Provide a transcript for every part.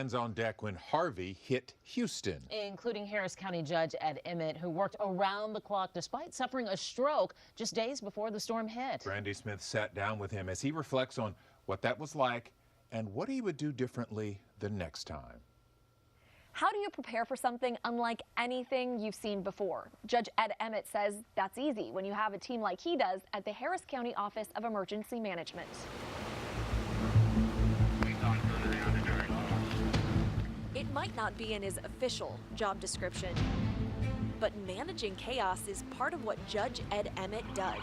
hands on deck when Harvey hit Houston. Including Harris County Judge Ed Emmett, who worked around the clock despite suffering a stroke just days before the storm hit. Brandy Smith sat down with him as he reflects on what that was like and what he would do differently the next time. How do you prepare for something unlike anything you've seen before? Judge Ed Emmett says that's easy when you have a team like he does at the Harris County Office of Emergency Management. It might not be in his official job description, but managing chaos is part of what Judge Ed Emmett does.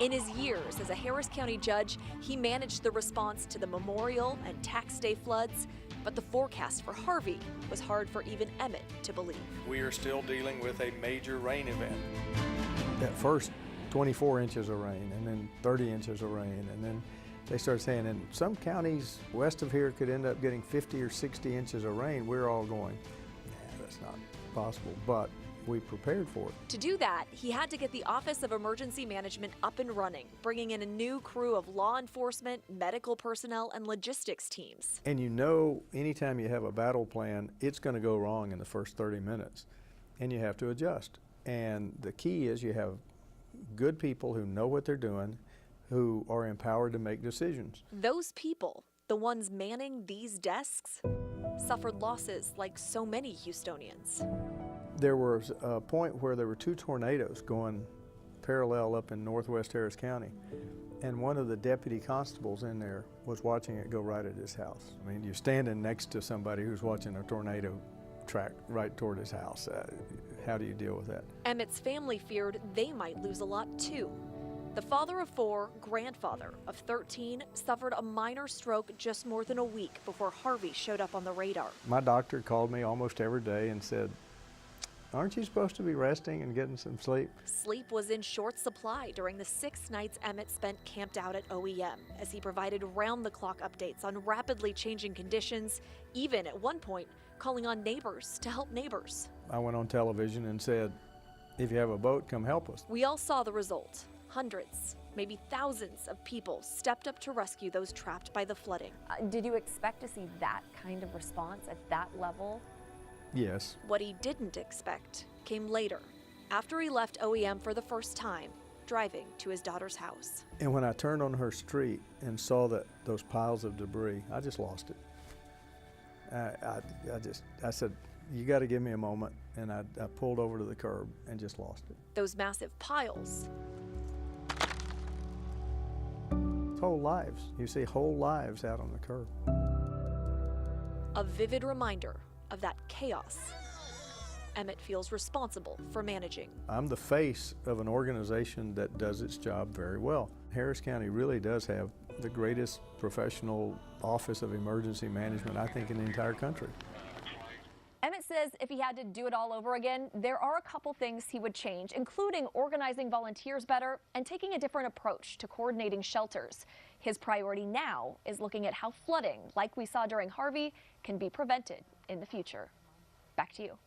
In his years as a Harris County judge, he managed the response to the Memorial and Tax Day floods, but the forecast for Harvey was hard for even Emmett to believe. We are still dealing with a major rain event. At first, 24 inches of rain, and then 30 inches of rain, and then they started saying in some counties west of here could end up getting 50 or 60 inches of rain. We're all going, nah, that's not possible, but we prepared for it. To do that, he had to get the Office of Emergency Management up and running, bringing in a new crew of law enforcement, medical personnel, and logistics teams. And you know, anytime you have a battle plan, it's going to go wrong in the first 30 minutes, and you have to adjust. And the key is you have good people who know what they're doing, who are empowered to make decisions. Those people, the ones manning these desks, suffered losses like so many Houstonians. There was a point where there were 2 tornadoes going parallel up in northwest Harris County, and one of the deputy constables in there was watching it go right at his house. I mean, you're standing next to somebody who's watching a tornado track right toward his house. How do you deal with that? Emmett's family feared they might lose a lot too. The father of 4, grandfather of 13, suffered a minor stroke just more than a week before Harvey showed up on the radar. My doctor called me almost every day and said, "Aren't you supposed to be resting and getting some sleep?" Sleep was in short supply during the 6 nights Emmett spent camped out at OEM as he provided round-the-clock updates on rapidly changing conditions, even at one point calling on neighbors to help neighbors. I went on television and said, "If you have a boat, come help us." We all saw the result. Hundreds, maybe thousands of people stepped up to rescue those trapped by the flooding. Did you expect to see that kind of response at that level? Yes. What he didn't expect came later, after he left OEM for the first time, driving to his daughter's house. And when I turned on her street and saw those piles of debris, I just lost it. I said, "You got to give me a moment," and I pulled over to the curb and just lost it. Those massive piles. Whole lives. You see whole lives out on the curb. A vivid reminder of that chaos Emmett feels responsible for managing. I'm the face of an organization that does its job very well. Harris County really does have the greatest professional Office of Emergency Management, I think, in the entire country. Emmett says if he had to do it all over again, there are a couple things he would change, including organizing volunteers better and taking a different approach to coordinating shelters. His priority now is looking at how flooding, like we saw during Harvey, can be prevented in the future. Back to you.